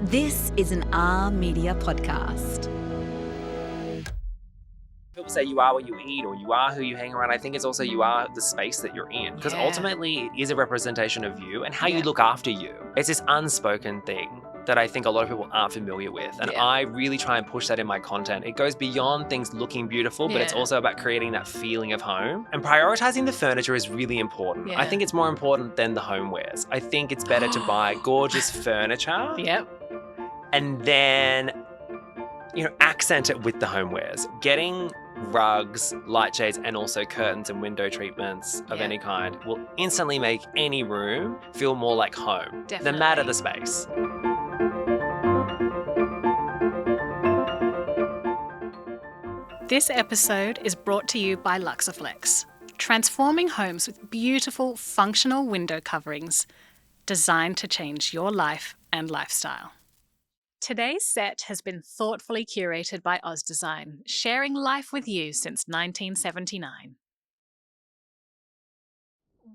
This is an R Media podcast. People say you are what you eat or you are who you hang around. I think it's also you are the space that you're in. Because ultimately it is a representation of you and how you look after you. It's this unspoken thing that I think a lot of people aren't familiar with. And I really try and push that in my content. It goes beyond things looking beautiful, but it's also about creating that feeling of home. And prioritizing the furniture is really important. I think it's more important than the homewares. I think it's better to buy gorgeous furniture. And then, accent it with the homewares. Getting rugs, light shades, and also curtains and window treatments of any kind will instantly make any room feel more like home, no matter the space. This episode is brought to you by Luxaflex, transforming homes with beautiful, functional window coverings designed to change your life and lifestyle. Today's set has been thoughtfully curated by Oz Design, sharing life with you since 1979.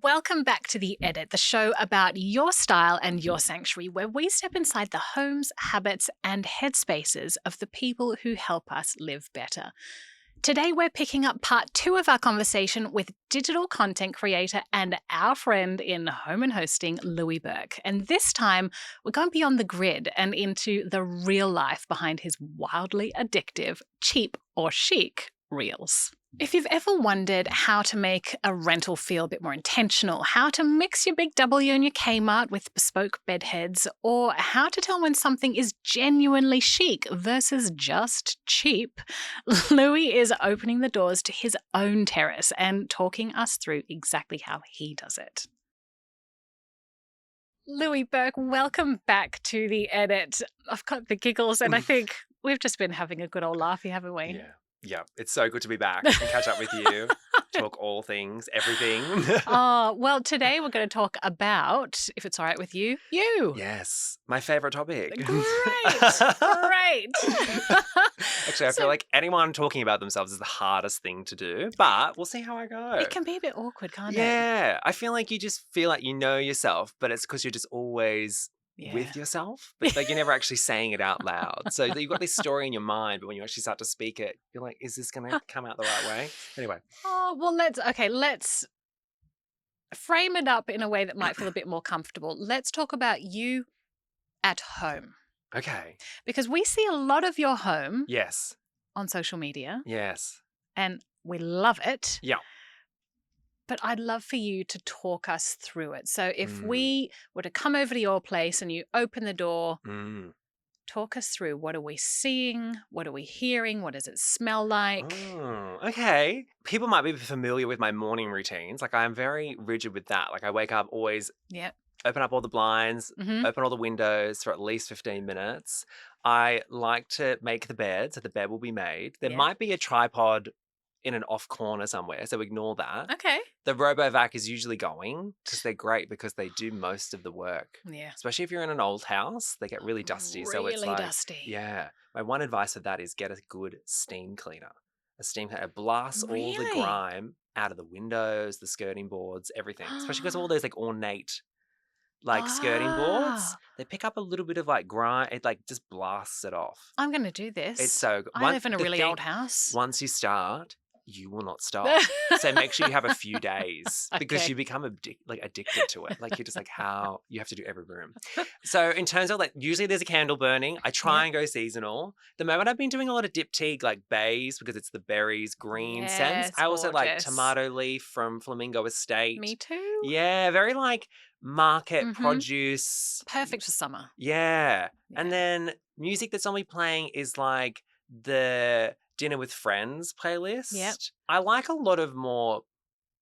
Welcome back to The Edit, the show about your style and your sanctuary, where we step inside the homes, habits, and headspaces of the people who help us live better. Today, we're picking up part 2 of our conversation with digital content creator and our friend in home and hosting, Loui Burke. And this time, we're going beyond the grid and into the real life behind his wildly addictive, cheap or chic reels. If you've ever wondered how to make a rental feel a bit more intentional, how to mix your big W and your Kmart with bespoke bedheads, or how to tell when something is genuinely chic versus just cheap, Loui is opening the doors to his own terrace and talking us through exactly how he does it. Loui Burke, welcome back to The Edit. I've got the giggles and I think we've just been having a good old laughy, haven't we? Yeah, it's so good to be back and catch up with you, talk all things, everything. Well, today we're going to talk about, if it's all right with you, you. Yes, my favourite topic. Great. Actually, I feel like anyone talking about themselves is the hardest thing to do, but we'll see how I go. It can be a bit awkward, can't it? Yeah, I feel like you just feel like you know yourself, but it's because you're just always with yourself, but like you're never actually saying it out loud. So you've got this story in your mind, but when you actually start to speak it, you're like, is this going to come out the right way? Anyway. Oh, well, let's frame it up in a way that might feel a bit more comfortable. Let's talk about you at home. Okay. Because we see a lot of your home on social media. Yes. And we love it. Yeah. But I'd love for you to talk us through it. So if we were to come over to your place and you open the door, talk us through, what are we seeing? What are we hearing? What does it smell like? Oh, okay. People might be familiar with my morning routines. Like I'm very rigid with that. Like I wake up always, open up all the blinds, open all the windows for at least 15 minutes. I like to make the bed, so the bed will be made. There might be a tripod in an off corner somewhere, so ignore that. Okay. The RoboVac is usually going because they're great because they do most of the work. Yeah. Especially if you're in an old house, they get really dusty. So it's like, dusty. Yeah. My one advice for that is get a good steam cleaner. A steam cleaner blasts all the grime out of the windows, the skirting boards, everything. Especially because all those like ornate skirting boards, they pick up a little bit of like grime. It like just blasts it off. I'm going to do this. It's so good. I live in a really old house. Once you start, you will not stop. So make sure you have a few days because you become addicted to it. Like you're just like how you have to do every room. So in terms of like, usually there's a candle burning. I try and go seasonal. The moment I've been doing a lot of diptyque like bays because it's the berries green scents. I also like tomato leaf from Flamingo Estate. Me too. Yeah, very like market produce. Perfect for summer. Yeah. And then music that's only playing is like the Dinner with Friends playlist. Yep. I like a lot of more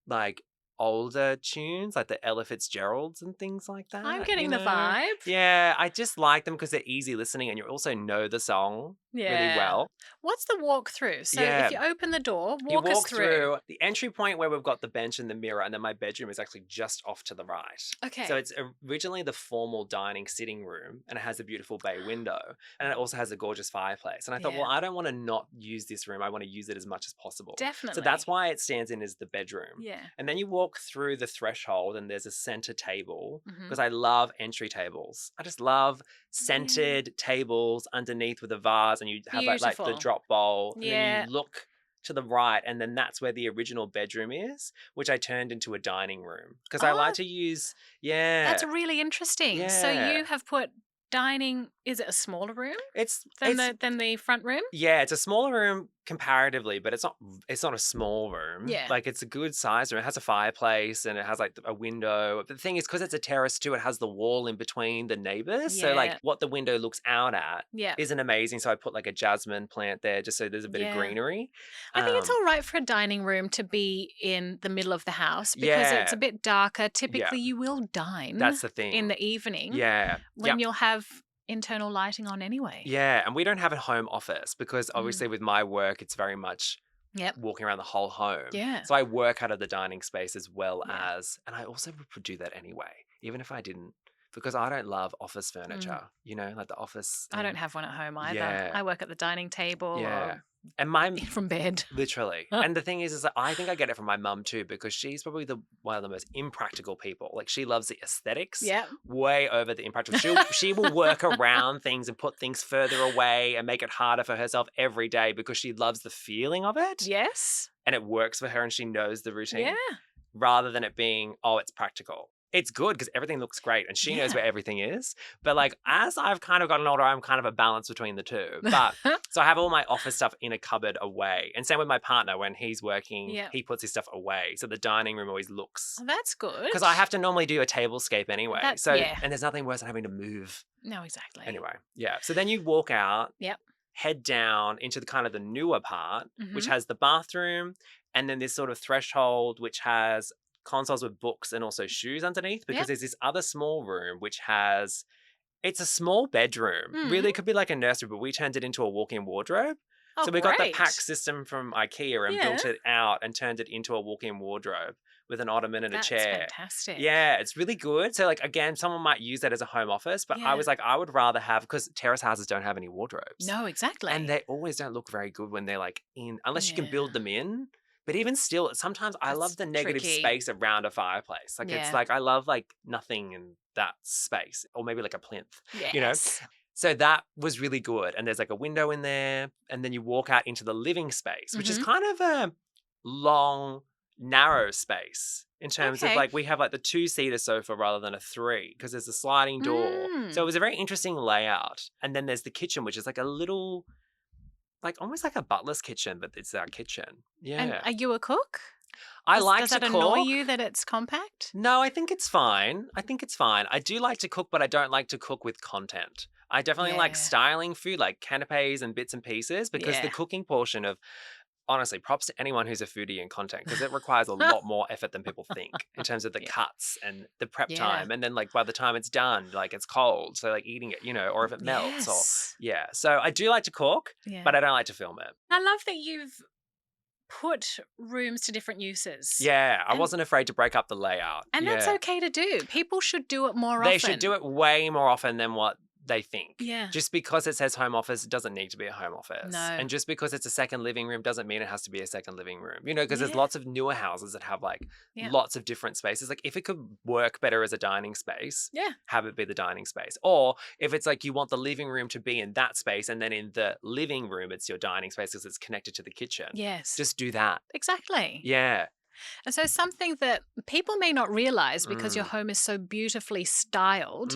like older tunes, like the Ella Fitzgeralds and things like that. I'm getting the vibe. Yeah, I just like them because they're easy listening and you also know the song really well. What's the walkthrough? So if you open the door, walk us through. The entry point where we've got the bench and the mirror, and then my bedroom is actually just off to the right. Okay. So it's originally the formal dining sitting room and it has a beautiful bay window and it also has a gorgeous fireplace. And I thought, well, I don't want to not use this room. I want to use it as much as possible. Definitely. So that's why it stands in as the bedroom. Yeah. And then you walk walk through the threshold and there's a center table Mhm. because I love entry tables. I just love centered tables underneath with a vase, and you have like the Beautiful. drop bowl. And then Yeah. you look to the right, and then that's where the original bedroom is, which I turned into a dining room because I like Oh, to use, yeah. that's really interesting. So Yeah. you have put dining, is it a smaller room It's than the front room? Yeah, it's a smaller room comparatively, but it's not a small room. Yeah. Like, it's a good size room. It has a fireplace and it has like a window. But the thing is, because it's a terrace too, it has the wall in between the neighbors. So like Yeah. what the window looks out at Yeah. isn't amazing. So I put like a jasmine plant there just so there's a bit of Yeah. greenery. I think it's all right for a dining room to be in the middle of the house because it's Yeah. a bit darker. Typically, you will dine That's the thing. in the evening Yeah. when you'll have internal lighting on anyway. Yeah, and we don't have a home office because obviously with my work, it's very much Yep. walking around the whole home. Yeah. So I work out of the dining space as well Yeah. as, and I also would do that anyway, even if I didn't, because I don't love office furniture, you know, like the office. I don't have one at home either. Yeah. I work at the dining table Yeah. or And my, from bed. literally. And the thing is that I think I get it from my mum too, because she's probably one of the most impractical people. Like, she loves the aesthetics Yeah. way over the impractical. She will work around things and put things further away and make it harder for herself every day because she loves the feeling of it. Yes. And it works for her and she knows the routine. Yeah. Rather than it being, oh, it's practical. It's good because everything looks great and she knows Yeah. where everything is. But like, as I've kind of gotten older, I'm kind of a balance between the two. But so I have all my office stuff in a cupboard away. And same with my partner, when he's working, Yeah. he puts his stuff away. So the dining room always looks, Oh, that's good. because I have to normally do a tablescape anyway. Yeah. And there's nothing worse than having to move. No, exactly. Anyway, yeah. So then you walk out, Yep. head down into the kind of the newer part, which Mhm. has the bathroom and then this sort of threshold, which has consoles with books and also shoes underneath, because Yep. there's this other small room which has, it's a small bedroom. Mm. Really, it could be like a nursery, but we turned it into a walk-in wardrobe. Oh, So we got the great. pack system from IKEA and built it out and turned it into a walk-in wardrobe with an ottoman and That's a chair. fantastic. Yeah, it's really good. So like, again, someone might use that as a home office, but I Yeah. was like, I would rather have, because terrace houses don't have any wardrobes. No, exactly. And they always don't look very good when they're like in, unless you can Yeah. build them in. But even still, sometimes I love That's the negative tricky. space around a fireplace. Like, it's Yeah. like, I love like nothing in that space, or maybe like a plinth. Yes. You know? So that was really good. And there's like a window in there. And then you walk out into the living space, which is Mhm. kind of a long, narrow space in terms of Okay. like, we have like the 2-seater sofa rather than a 3 because there's a sliding door. So it was a very interesting layout. And then there's the kitchen, which is like a little, like almost like a butler's kitchen, but it's our kitchen. Yeah. And are you a cook? I like Does to that cook. annoy you that it's compact? No, I think it's fine. I do like to cook, but I don't like to cook with content. I definitely like Yeah. styling food, like canapes and bits and pieces, because the Yeah. cooking portion of, honestly, props to anyone who's a foodie and content, because it requires a lot more effort than people think in terms of the Yeah. cuts and the prep Yeah. time. And then like by the time it's done, like it's cold. So like eating it, you know, or if it melts or, Yes. yeah. So I do like to cook, Yeah. but I don't like to film it. I love that you've put rooms to different uses. Yeah, I And- wasn't afraid to break up the layout. And yeah. that's okay to do. People should do it more They often. should do it way more often than what they think. Yeah. Just because it says home office, it doesn't need to be a home office. No. And just because it's a second living room doesn't mean it has to be a second living room. You know, because there's Yeah. lots of newer houses that have like Yeah. lots of different spaces. Like, if it could work better as a dining space, Yeah. have it be the dining space. Or if it's like you want the living room to be in that space and then in the living room it's your dining space because it's connected to the kitchen. Yes. Just do that. Exactly. Yeah. And so something that people may not realize because your Mm. home is so beautifully styled,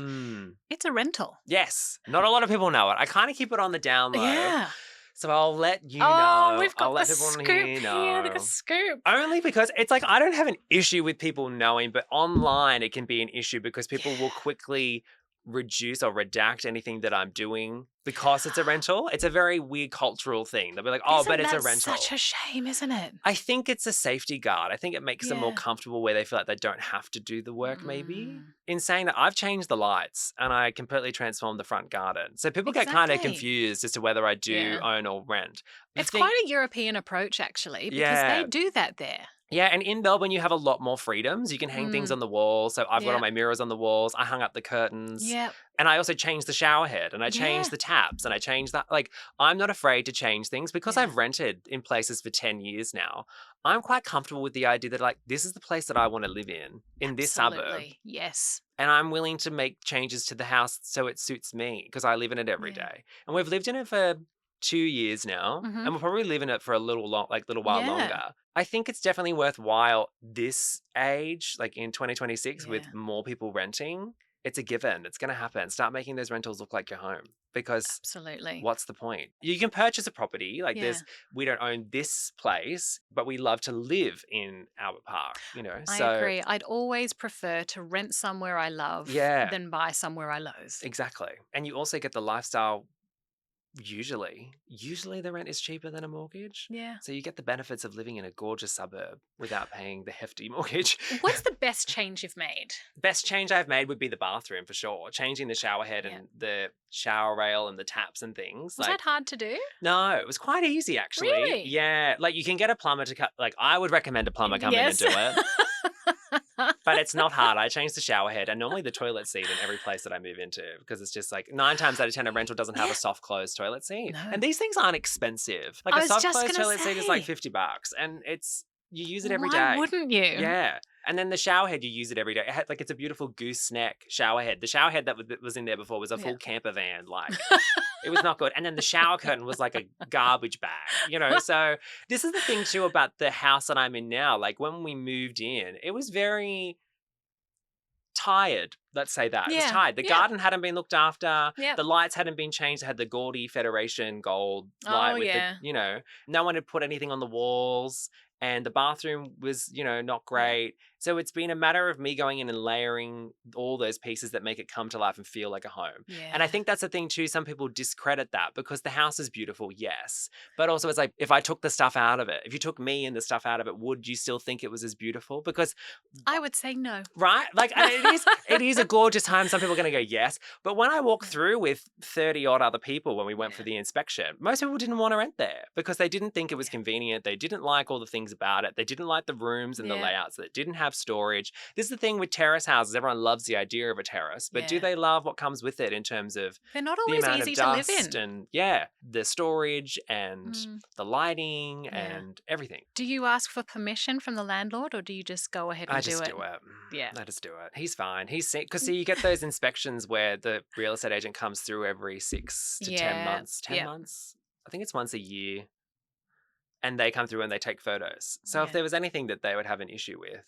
it's a rental. Yes. Not a lot of people know it. I kind of keep it on the down low. Yeah. So I'll let you Oh, know. we've got I'll let the people scoop here here. know. Look at the scoop. Only because it's like, I don't have an issue with people knowing, but online it can be an issue because people will quickly reduce or redact anything that I'm doing because it's a rental. It's a very weird cultural thing. They'll be like, oh, Isn't but it's a that rental. such a shame, isn't it? I think it's a safety guard. I think it makes them more Yeah. comfortable where they feel like they don't have to do the work, maybe. Mm. In saying that, I've changed the lights and I completely transformed the front garden. So people get kind of Exactly. confused as to whether I do Yeah. own or rent. The It's thing- quite a European approach, actually, because Yeah. they do that there. Yeah, and in Melbourne, you have a lot more freedoms. You can hang things on the wall. So I've got all Yep. my mirrors on the walls. I hung up the curtains. Yep. And I also changed the shower head and I Yeah. changed the taps and I changed that. Like, I'm not afraid to change things because Yeah. I've rented in places for 10 years now. I'm quite comfortable with the idea that, like, this is the place that I want to live in this suburb. Absolutely. Yes. And I'm willing to make changes to the house so it suits me because I live in it every Yeah. day. And we've lived in it for 2 years now, Mhm. and we'll probably live in it for a little while Yeah. longer. I think it's definitely worthwhile this age, like in 2026, with Yeah. more people renting. It's a given. It's going to happen. Start making those rentals look like your home because Absolutely. what's the point? You can purchase a property. Like Yeah. we don't own this place, but we love to live in Albert Park, I So agree. I'd always prefer to rent somewhere I love Yeah. than buy somewhere I loathe. Exactly. And you also get the lifestyle. Usually the rent is cheaper than a mortgage. Yeah. So you get the benefits of living in a gorgeous suburb without paying the hefty mortgage. What's the best change you've made? Best change I've made would be the bathroom for sure. Changing the shower head Yeah. and the shower rail and the taps and things. Was that hard to do? No, it was quite easy actually. Really? Yeah. Like you can get a plumber to cut, like I would recommend a plumber come Yes. in and do it. But it's not hard. I changed the shower head and normally the toilet seat in every place that I move into because it's just like 9 times out of 10 a rental doesn't have a soft closed toilet seat. No. And these things aren't expensive. Like I a was soft just closed gonna toilet seat is like say. $50 and you use it every day. Why wouldn't you? Yeah. And then the shower head, you use it every day. It's a beautiful gooseneck shower head. The shower head that was in there before was a full camper van. Like, it was not good. And then the shower curtain was like a garbage bag, So this is the thing too about the house that I'm in now. Like when we moved in, it was very tired. Let's say that. It was Yeah. tired. The Yeah. garden hadn't been looked after. Yep. The lights hadn't been changed. It had the gaudy Federation gold light with yeah. no one had put anything on the walls. And the bathroom was, not great. So it's been a matter of me going in and layering all those pieces that make it come to life and feel like a home. Yeah. And I think that's the thing too. Some people discredit that because the house is beautiful, yes. But also it's like, if I took the stuff out of it, if you took me and the stuff out of it, would you still think it was as beautiful? Because I would say no. right? Like it is a gorgeous home. Some people are going to go, yes. But when I walked through with 30 odd other people when we went for the inspection, most people didn't want to rent there because they didn't think it was convenient. They didn't like all the things about it. They didn't like the rooms and the layouts. That didn't have storage. This is the thing with terrace houses. Everyone loves the idea of a terrace, but do they love what comes with it in terms of They're not the always amount easy of to live dust in. and the storage and the lighting and everything. Do you ask for permission from the landlord or do you just go ahead and I just do it. Yeah. I just do it. He's fine. Because you get those inspections where the real estate agent comes through every 6 to 10 months. 10 months? I think it's once a year. And they come through and they take photos. So if there was anything that they would have an issue with,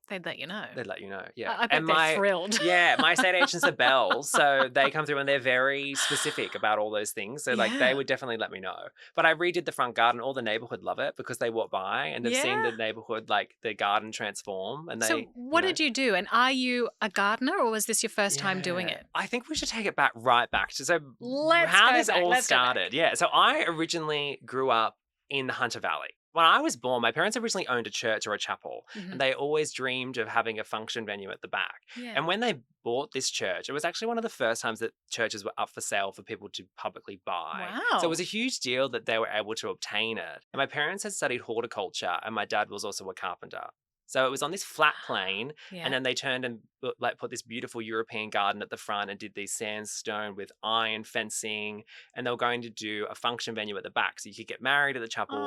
they'd let you know. they'd let you know. Yeah. I bet they're thrilled. Yeah, my estate agents are Bell, so they come through and they're very specific about all those things. So they would definitely let me know. But I redid the front garden. All the neighborhood love it because they walk by and they've seen the neighborhood, like the garden transform. And So what did you do? And are you a gardener or was this your first time doing it? I think we should take it right back to Let's how go this back. all Let's go back. started. Yeah. So I originally grew up in the Hunter Valley. When I was born, my parents originally owned a church or a chapel, and they always dreamed of having a function venue at the back. Yeah. And when they bought this church, it was actually one of the first times that churches were up for sale for people to publicly buy. Wow. So it was a huge deal that they were able to obtain it. And my parents had studied horticulture, and my dad was also a carpenter. So it was on this flat plane, and then they turned and put this beautiful European garden at the front and did these sandstone with iron fencing, and they were going to do a function venue at the back so you could get married at the chapel and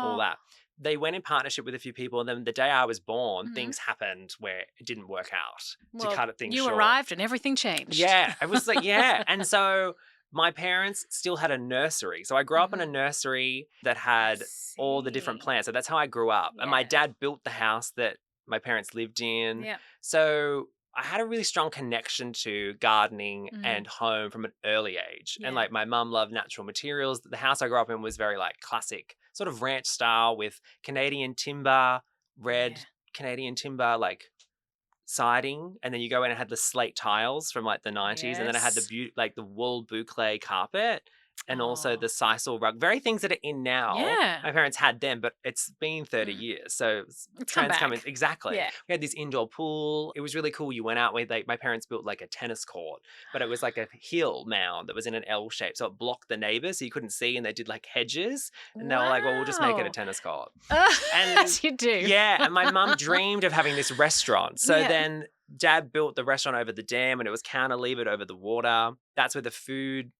all that. They went in partnership with a few people, and then the day I was born, things happened where it didn't work out. To cut things short. You arrived and everything changed. Yeah, it was like, and so my parents still had a nursery. So I grew up in a nursery that had all the different plants. So that's how I grew up. And my dad built the house that my parents lived in. Yeah. So I had a really strong connection to gardening and home from an early age. And like my mum loved natural materials. The house I grew up in was very like classic, sort of ranch style with Canadian timber, red Canadian timber, like siding, and then you go in and had the slate tiles from like the 90s, and then I had the wool boucle carpet. and also Oh. the sisal rug, very things that are in now. Yeah. My parents had them, but it's been 30 years. So It's come trends come in. back. Exactly. Yeah. We had this indoor pool. It was really cool. You went out with, like, my parents built like a tennis court, but it was like a hill mound that was in an L shape. So it blocked the neighbors so you couldn't see, and they did like hedges. And they were like, well, we'll just make it a Wow. tennis court. As you do. Yeah. And my mum dreamed of having this restaurant. So Yeah. then Dad built the restaurant over the dam, and it was cantilevered over the water. That's where the food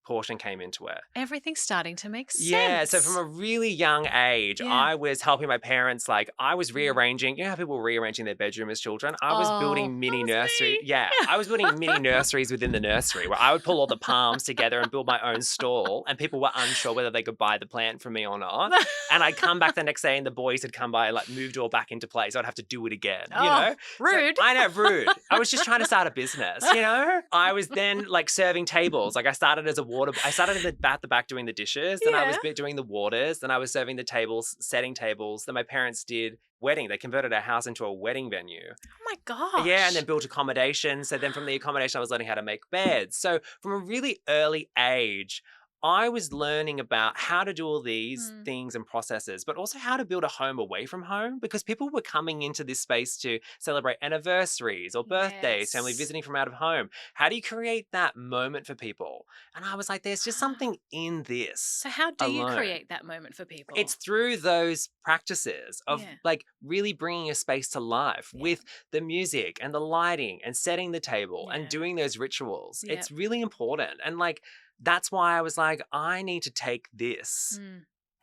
portion came into it. Everything's starting to make sense. Yeah, so from a really young age, Yeah. I was helping my parents. Like, I was rearranging. You know how people were rearranging their bedroom as children? I was building mini nursery. Yeah, I was building mini nurseries within the nursery where I would pull all the palms together and build my own stall. And people were unsure whether they could buy the plant from me or not. And I'd come back the next day, and the boys had come by and like moved it all back into place. So I'd have to do it again. You know, rude. So, I know, rude. I was just trying to start a business. You know, I was then like serving tables. Like, I started as I started in at the back doing the dishes, then I was doing the waters, then I was serving the tables, setting tables. Then my parents did wedding. They converted our house into a wedding venue. Oh my gosh. Yeah, and then built accommodation. So then from the accommodation, I was learning how to make beds. So from a really early age, I was learning about how to do all these things and processes, but also how to build a home away from home, because people were coming into this space to celebrate anniversaries or birthdays, family visiting from out of home. How do you create that moment for people? And I was like, there's just something in this. So how do you create that moment for people? It's through those practices of like really bringing a space to life with the music and the lighting and setting the table and doing those rituals. It's really important. And like, that's why I was like, I need to take this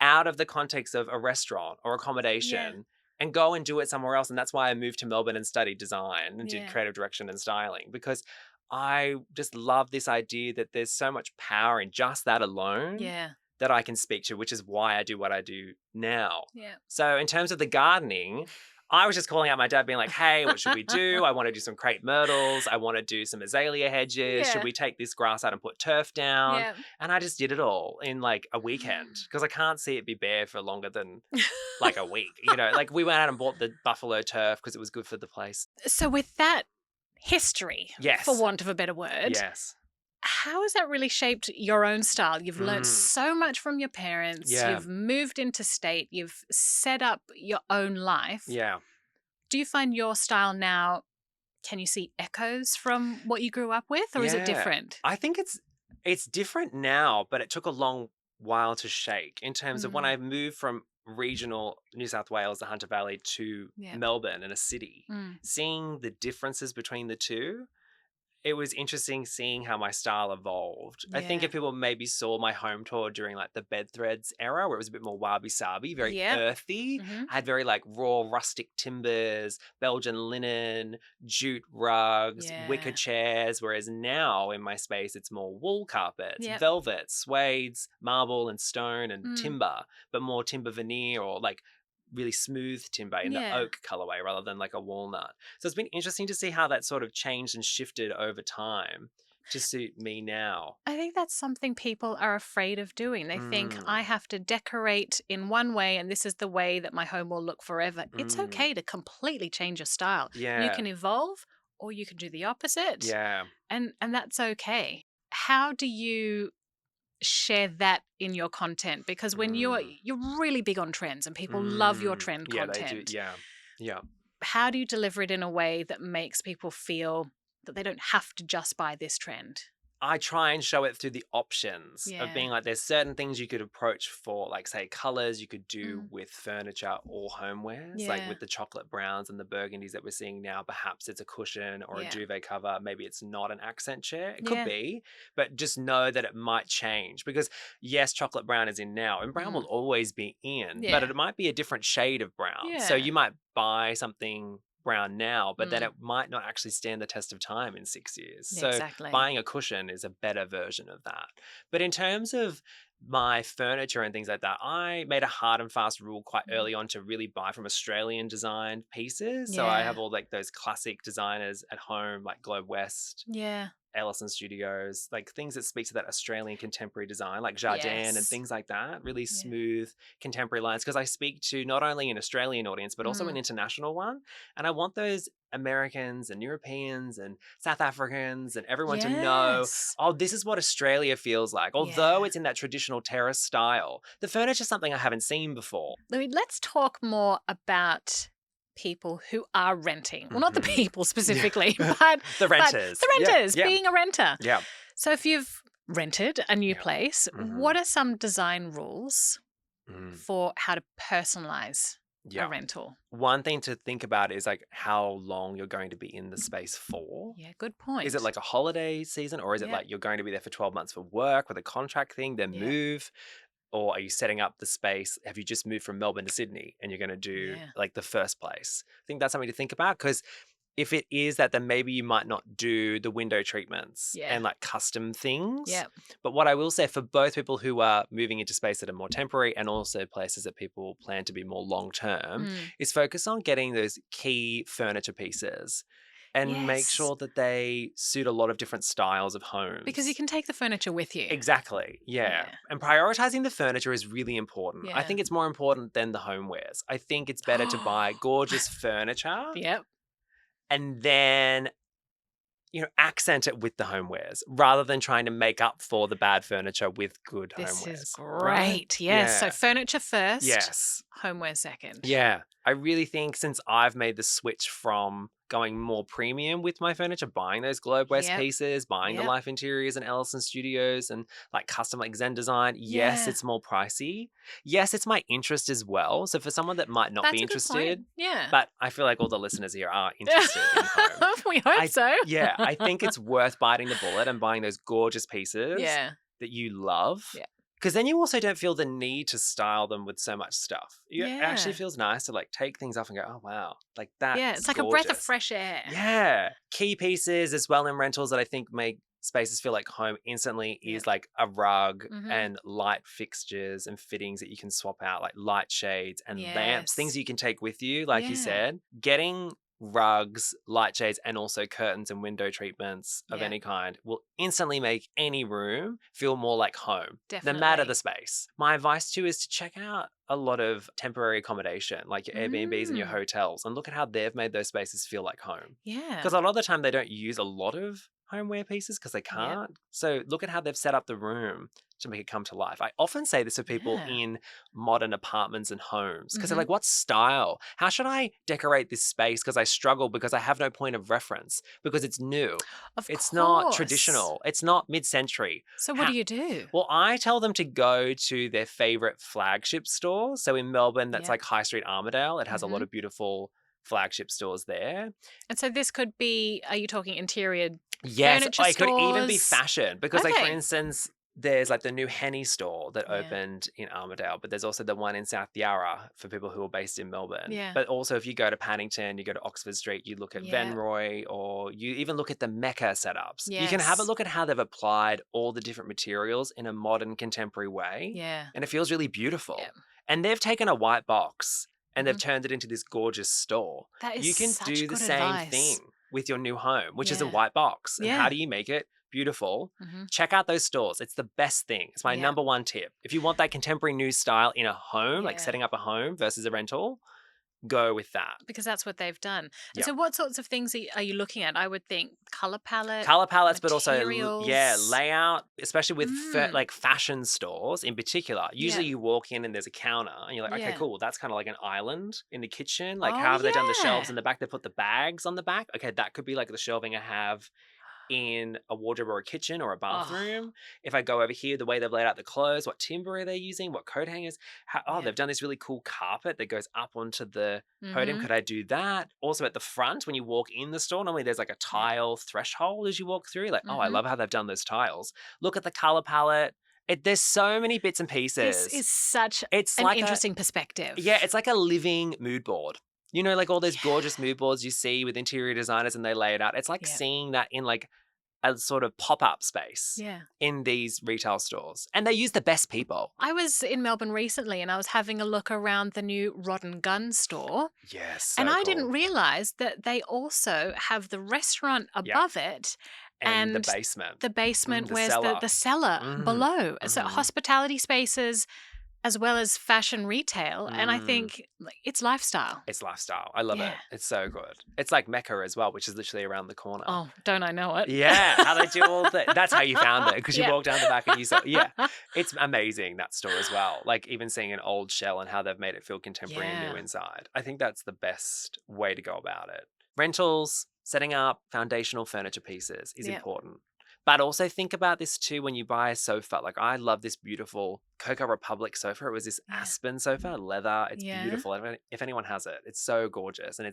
out of the context of a restaurant or accommodation and go and do it somewhere else. And that's why I moved to Melbourne and studied design and did creative direction and styling, because I just love this idea that there's so much power in just that alone that I can speak to, which is why I do what I do now. Yeah. So in terms of the gardening, I was just calling out my dad being like, hey, what should we do? I want to do some crepe myrtles. I want to do some azalea hedges. Should we take this grass out and put turf down? Yeah. And I just did it all in like a weekend, because I can't see it be bare for longer than like a week. You know, like we went out and bought the buffalo turf because it was good for the place. So with that history, for want of a better word, how has that really shaped your own style? You've learned so much from your parents. You've moved into state. You've set up your own life. Yeah. Do you find your style now, can you see echoes from what you grew up with, or is it different? I think it's different now, but it took a long while to shake in terms of when I moved from regional New South Wales, the Hunter Valley, to Melbourne in a city, seeing the differences between the two. It was interesting seeing how my style evolved. I think if people maybe saw my home tour during like the bed threads era, where it was a bit more wabi-sabi, very earthy. I had very like raw rustic timbers, Belgian linen, jute rugs, wicker chairs. Whereas now in my space, it's more wool carpets, velvet, suedes, marble and stone and timber, but more timber veneer or like really smooth timber in the oak colorway rather than like a walnut. So it's been interesting to see how that sort of changed and shifted over time to suit me now. I think that's something people are afraid of doing. They think, I have to decorate in one way and this is the way that my home will look forever. It's okay to completely change your style. You can evolve or you can do the opposite. And that's okay. How do you share that in your content? Because when you're really big on trends and people love your trend content. They do. How do you deliver it in a way that makes people feel that they don't have to just buy this trend? I try and show it through the options of being like, there's certain things you could approach for, like say colors you could do with furniture or homewares, like with the chocolate browns and the burgundies that we're seeing now. Perhaps it's a cushion or a duvet cover. Maybe it's not an accent chair. It could be, but just know that it might change, because yes, chocolate brown is in now and brown will always be in, but it might be a different shade of brown. So you might buy something brown now, but then it might not actually stand the test of time in 6 years. So buying a cushion is a better version of that. But in terms of my furniture and things like that, I made a hard and fast rule quite early on to really buy from Australian designed pieces. So I have all like those classic designers at home, like Globe West, Ellison Studios, like things that speak to that Australian contemporary design, like Jardin and Yes. things like that. Really smooth contemporary lines. Because I speak to not only an Australian audience, but also an international one. And I want those Americans and Europeans and South Africans and everyone to know, Yes. oh, this is what Australia feels like. Although it's in that traditional terrace style, the furniture is something I haven't seen before. Louis, let's talk more about people who are renting. Well, not the people specifically, but The renters. the renters, being a renter. Yeah. So if you've rented a new place, what are some design rules for how to personalize a rental? One thing to think about is like how long you're going to be in the space for. Yeah, good point. Is it like a holiday season, or is it like you're going to be there for 12 months for work with a contract thing, then move? Or are you setting up the space? Have you just moved from Melbourne to Sydney and you're going to do like the first place? I think that's something to think about, because if it is that, then maybe you might not do the window treatments and like custom things. Yeah. But what I will say for both people who are moving into space that are more temporary and also places that people plan to be more long term is focus on getting those key furniture pieces and make sure that they suit a lot of different styles of homes. Because you can take the furniture with you. Exactly. Yeah. And prioritizing the furniture is really important. Yeah. I think it's more important than the homewares. I think it's better to buy gorgeous furniture. Yep. And then, you know, accent it with the homewares rather than trying to make up for the bad furniture with good homewares. This is great. Right? Yes. So furniture first. Yes. Homeware second. Yeah. I really think since I've made the switch from going more premium with my furniture, buying those Globe West pieces, buying the Life Interiors and Ellison Studios and like custom like Zen Design, yes, it's more pricey. Yes, it's my interest as well. So for someone that might not be interested, but I feel like all the listeners here are interested in home. We hope so. Yeah, I think it's worth biting the bullet and buying those gorgeous pieces that you love. Yeah. Because then you also don't feel the need to style them with so much stuff. It actually feels nice to like take things off and go, oh, wow. Like that. Yeah, it's like a breath of fresh air. Yeah. Key pieces as well in rentals that I think make spaces feel like home instantly is like a rug and light fixtures and fittings that you can swap out, like light shades and lamps, things you can take with you, like you said. Getting rugs, light shades, and also curtains and window treatments of any kind will instantly make any room feel more like home, no matter the space. My advice too is to check out a lot of temporary accommodation, like your Airbnbs and your hotels, and look at how they've made those spaces feel like home. Yeah. Because a lot of the time they don't use a lot of homeware pieces because they can't. So look at how they've set up the room to make it come to life. I often say this to people in modern apartments and homes because they're like, what style? How should I decorate this space? Because I struggle because I have no point of reference because it's new. It's not traditional. It's not mid-century. So what do you do? Well, I tell them to go to their favorite flagship store. So in Melbourne, that's like High Street Armadale. It has a lot of beautiful flagship stores there. And so this could be, are you talking interior Yes, furniture it could even be stores? fashion because like for instance, there's like the new Henny store that opened in Armadale, but there's also the one in South Yarra for people who are based in Melbourne. Yeah. But also if you go to Paddington, you go to Oxford Street, you look at Venroy or you even look at the Mecca setups. You can have a look at how they've applied all the different materials in a modern contemporary way. Yeah. And it feels really beautiful. Yeah. And they've taken a white box and they've turned it into this gorgeous store. That is you can such do the good same advice. thing with your new home, which is a white box. And how do you make it beautiful? Check out those stores. It's the best thing. It's my number one tip. If you want that contemporary new style in a home, like setting up a home versus a rental, go with that. Because that's what they've done. And so what sorts of things are you looking at? I would think color palettes, but also layout, especially with like fashion stores in particular. Usually you walk in and there's a counter and you're like, okay, cool. That's kind of like an island in the kitchen. Like how have they done the shelves in the back? They put the bags on the back. Okay, that could be like the shelving I have in a wardrobe or a kitchen or a bathroom. If I go over here, the way they've laid out the clothes, what timber are they using, what coat hangers, they've done this really cool carpet that goes up onto the podium. Could I do that? Also at the front, when you walk in the store, normally there's like a tile threshold as you walk through. Like, I love how they've done those tiles. Look at the color palette. There's so many bits and pieces. This is such an interesting perspective. Yeah, it's like a living mood board. You know, like all those gorgeous mood boards you see with interior designers and they lay it out. It's like seeing that in like a sort of pop-up space in these retail stores. And they use the best people. I was in Melbourne recently and I was having a look around the new Rod and Gun store. Yes. And I didn't realise that they also have the restaurant above it And the basement. The basement, the where's cellar. the cellar below? So Mhm. hospitality spaces as well as fashion retail. And I think it's lifestyle. It's lifestyle. I love it. Yeah. It's so good. It's like Mecca as well, which is literally around the corner. Oh, don't I know it? Yeah, how they do all that. That's how you found it, because you Yeah. walked down the back and you saw. Yeah, it's amazing, that store as well. Like even seeing an old shell and how they've made it feel contemporary and new Yeah. inside. I think that's the best way to go about it. Rentals, setting up foundational furniture pieces is Yep. important. But also think about this too when you buy a sofa. Like I love this beautiful Coca Republic sofa. It was this Yeah. aspen sofa, leather. It's Yeah. beautiful. If anyone has it, it's so gorgeous and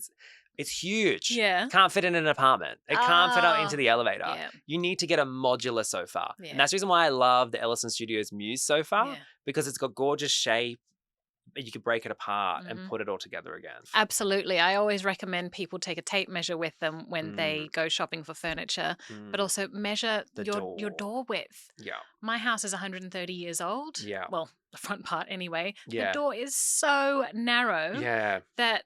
it's huge. Yeah. Can't fit in an apartment. It can't fit out into Oh, the elevator. yeah. You need to get a modular sofa. Yeah. And that's the reason why I love the Ellison Studios Muse sofa, Yeah. because it's got gorgeous shape. You could break it apart Mhm. and put it all together again. Absolutely. I always recommend people take a tape measure with them when they go shopping for furniture, but also measure The your door width. Yeah. My house is 130 years old. Yeah. Well, the front part anyway. Yeah. The door is so narrow Yeah. that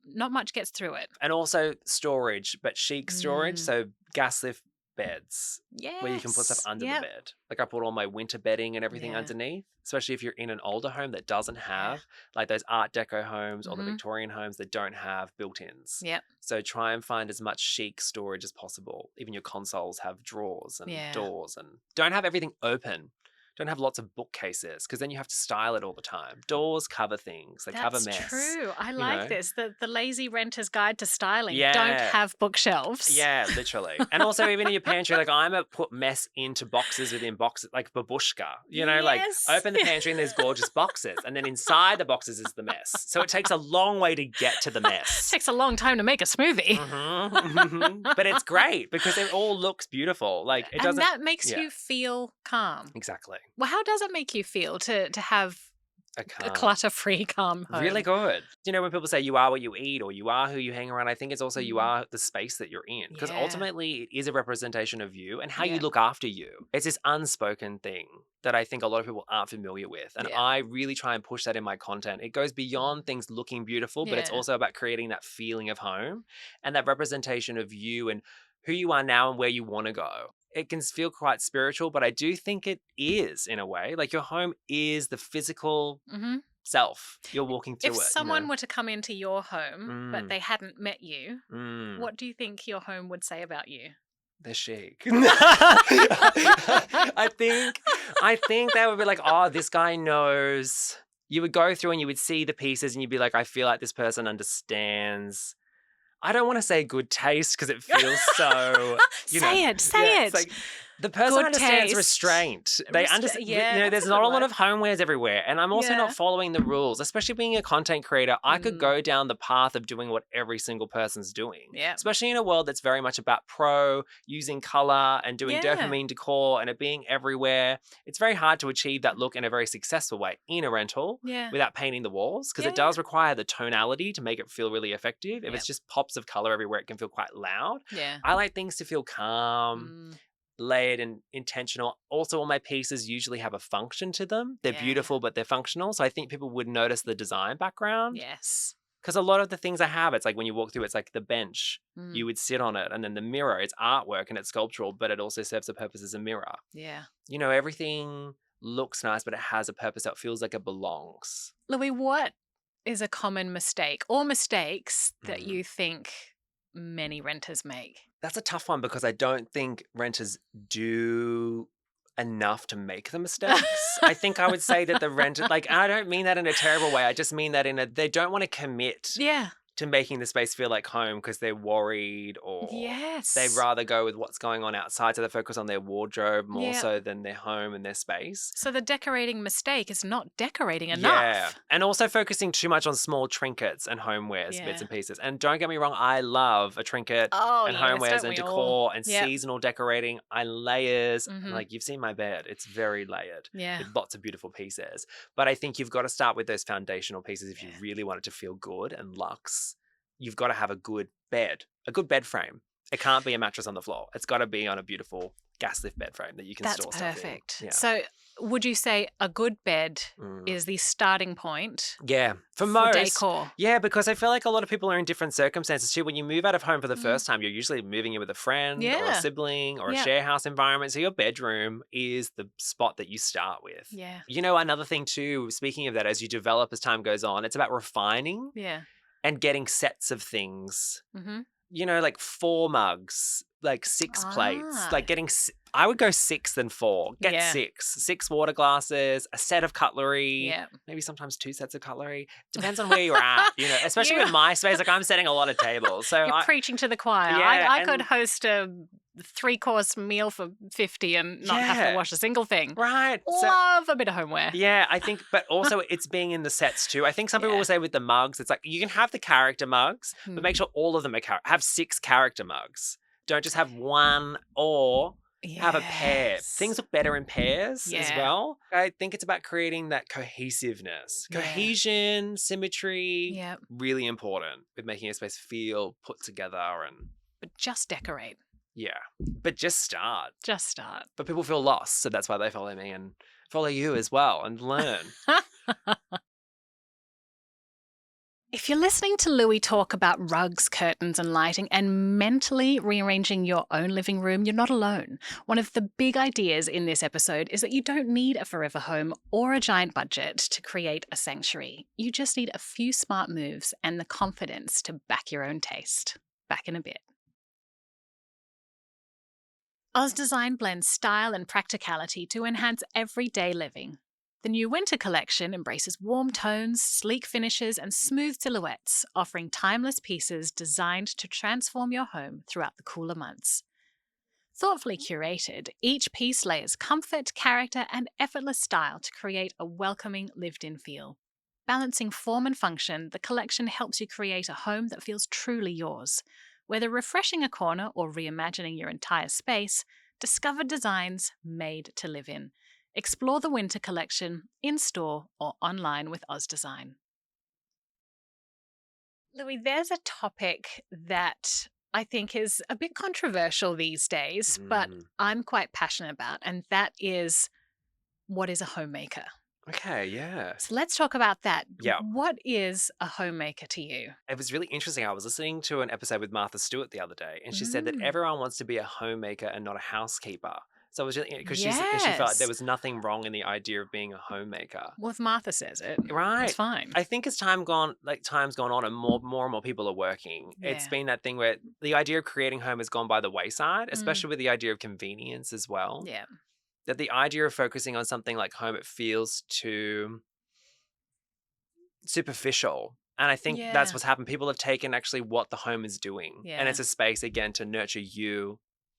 not much gets through it. And also storage, but chic storage. Mm. So gas lift beds Yes. where you can put stuff under Yep. the bed. Like I put all my winter bedding and everything Yeah. underneath, especially if you're in an older home that doesn't have like those Art Deco homes or the Mhm. Victorian homes that don't have built-ins. Yep. So try and find as much chic storage as possible. Even your consoles have drawers and Yeah. doors, and don't have everything open. Don't have lots of bookcases, because then you have to style it all the time. Doors cover things. They cover mess. That's true. I you like know? this. The lazy renter's guide to styling. Yeah. Don't have bookshelves. Yeah, literally. And also even in your pantry, like I'm a put mess into boxes within boxes, like babushka, like Yes. open the pantry and there's gorgeous boxes. And then inside the boxes is the mess. So it takes a long way to get to the mess. Takes a long time to make a smoothie. But it's great because it all looks beautiful. Like it and doesn't. that makes yeah. you feel calm. Exactly. Well, how does it make you feel to have a can't. clutter-free, calm home? Really good. When people say you are what you eat or you are who you hang around, I think it's also you are the space that you're in. Because Yeah. ultimately it is a representation of you and how Yeah. you look after you. It's this unspoken thing that I think a lot of people aren't familiar with. And Yeah. I really try and push that in my content. It goes beyond things looking beautiful, but it's Yeah. also about creating that feeling of home and that representation of you and who you are now and where you want to go. It can feel quite spiritual, but I do think it is in a way. Like your home is the physical Mm-hmm. self. You're walking through If it. someone were to come into your home, but they hadn't met you, Mm, what do you think your home would say about you? they're chic. I think they would be like, oh, this guy knows. You would go through and you would see the pieces and you'd be like, I feel like this person understands. I don't want to say good taste because it feels so. Say it. It's like, the person Good understands taste. restraint. They understand. Yeah, There's that's a not good a lot one. of homewares everywhere, and I'm also Yeah. not following the rules. Especially being a content creator, I could Mm. go down the path of doing what every single person's doing. Yeah. Especially in a world that's very much about using color and doing Yeah. dopamine decor and it being everywhere. It's very hard to achieve that look in a very successful way in a rental Yeah. without painting the walls, because Yeah. it does require the tonality to make it feel really effective. If Yep. it's just pops of color everywhere, it can feel quite loud. Yeah. I like things to feel calm, layered and intentional. Also, all my pieces usually have a function to them. They're Yeah. beautiful, but they're functional. So I think people would notice the design background. Yes. Because a lot of the things I have, it's like when you walk through, it's like the bench, Mm. you would sit on it. And then the mirror, it's artwork and it's sculptural, but it also serves a purpose as a mirror. Yeah. Everything looks nice, but it has a purpose that feels like it belongs. Louis, what is a common mistake or mistakes that Mm. you think many renters make? That's a tough one because I don't think renters do enough to make the mistakes. I think I would say that the renter, and I don't mean that in a terrible way. I just mean that they don't want to commit Yeah. to making the space feel like home because they're worried or Yes. they'd rather go with what's going on outside. So they focus on their wardrobe more Yeah. so than their home and their space. So the decorating mistake is not decorating enough. Yeah. And also focusing too much on small trinkets and homewares, Yeah. bits and pieces. And don't get me wrong, I love a trinket Oh, and yes, homewares don't and we decor all? and Yep. seasonal decorating. I layers. Mhm. Like you've seen my bed. It's very layered Yeah. with lots of beautiful pieces. But I think you've got to start with those foundational pieces if you Yeah. really want it to feel good and luxe. You've got to have a good bed frame. It can't be a mattress on the floor. It's got to be on a beautiful gas lift bed frame that you can That's store stuff in. perfect. Yeah. So would you say a good bed Mm. is the starting point Yeah, for for most. decor? Yeah, because I feel like a lot of people are in different circumstances too. When you move out of home for the first time, you're usually moving in with a friend or a Yeah. sibling or a Yep. share house environment. So your bedroom is the spot that you start with. Yeah. You know, another thing too, speaking of that, as you develop as time goes on, it's about refining Yeah. and getting sets of things. Mm-hmm. You know, like 4 mugs, like 6 plates, Ah. like getting, I would go 6 than 4. Get Yeah. 6 water glasses, a set of cutlery, Yeah. maybe sometimes 2 sets of cutlery. Depends on where you're at, you know, especially You- with my space, like I'm setting a lot of tables. So You're preaching to the choir. Yeah, I could and- host a 3-course meal for 50 and not have to Yeah. wash a single thing. right. So, Love a bit of homeware. yeah, I think, but also it's being in the sets too. I think some people Yeah. will say with the mugs, it's like you can have the character mugs, Hmm. but make sure all of them are have 6 character mugs. Don't just have one or have a pair. Yes. Things look better in pairs as Yeah. well. I think it's about creating that cohesiveness. Yeah. Cohesion, symmetry, Yeah. really important with making a space feel put together and But just decorate. yeah. But just start. Just start. But people feel lost, so that's why they follow me and follow you as well and learn. If you're listening to Loui talk about rugs, curtains, and lighting and mentally rearranging your own living room, you're not alone. One of the big ideas in this episode is that you don't need a forever home or a giant budget to create a sanctuary. You just need a few smart moves and the confidence to back your own taste. Back in a bit. Oz Design blends style and practicality to enhance everyday living. The new winter collection embraces warm tones, sleek finishes, and smooth silhouettes, offering timeless pieces designed to transform your home throughout the cooler months. Thoughtfully curated, each piece layers comfort, character, and effortless style to create a welcoming, lived-in feel. Balancing form and function, the collection helps you create a home that feels truly yours. Whether refreshing a corner or reimagining your entire space, discover designs made to live in. Explore the winter collection in-store or online with Oz Design. Loui, there's a topic that I think is a bit controversial these days, but I'm quite passionate about, and that is, what is a homemaker? Okay, yeah. So let's talk about that. Yeah. What is a homemaker to you? It was really interesting. I was listening to an episode with Martha Stewart the other day, and she said that everyone wants to be a homemaker and not a housekeeper. So it was really, because she felt like there was nothing wrong in the idea of being a homemaker. Well, if Martha says it, Right. it's fine. I think as time's gone on and more and more people are working, it's been that thing where the idea of creating home has gone by the wayside, especially with the idea of convenience as well. Yeah. That the idea of focusing on something like home, it feels too superficial. And I think that's what's happened. People have taken actually what the home is doing. Yeah. And it's a space, again, to nurture you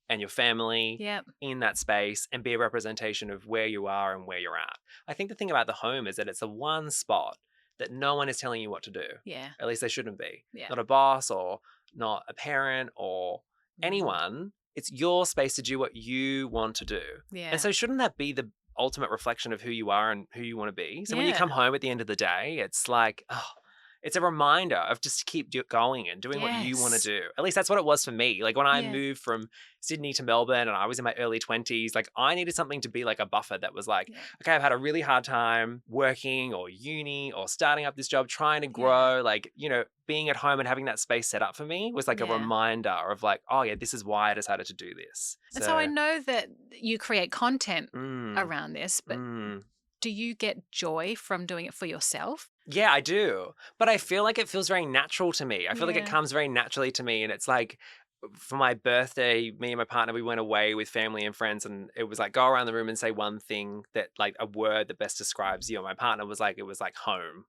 and your family in that space and be a representation of where you are and where you're at. I think the thing about the home is that it's the one spot that no one is telling you what to do. Yeah. At least they shouldn't be. Yeah. Not a boss or not a parent or anyone. It's your space to do what you want to do. Yeah. And so shouldn't that be the ultimate reflection of who you are and who you want to be? So when you come home at the end of the day, it's like, oh, it's a reminder of just to keep going and doing what you want to do. At least that's what it was for me. Like when I moved from Sydney to Melbourne and I was in my early 20s, like I needed something to be like a buffer that was like, okay, I've had a really hard time working or uni or starting up this job, trying to grow, like, you know, being at home and having that space set up for me was like a reminder of like, oh yeah, this is why I decided to do this. And so I know that you create content around this, but do you get joy from doing it for yourself? Yeah, I do. But I feel like it feels very natural to me. I feel like it comes very naturally to me. And it's like for my birthday, me and my partner, we went away with family and friends. And it was like, go around the room and say one thing that like a word that best describes you. And my partner was like, it was like home.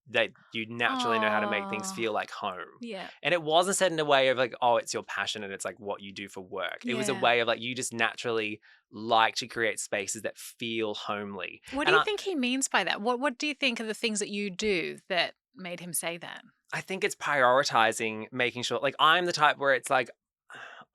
That you naturally know how to make things feel like home. Yeah. And it wasn't said in a way of like, oh, it's your passion and it's like what you do for work. It was a way of like, you just naturally like to create spaces that feel homely. What do you think he means by that? What do you think are the things that you do that made him say that? I think it's prioritizing, making sure, like I'm the type where it's like,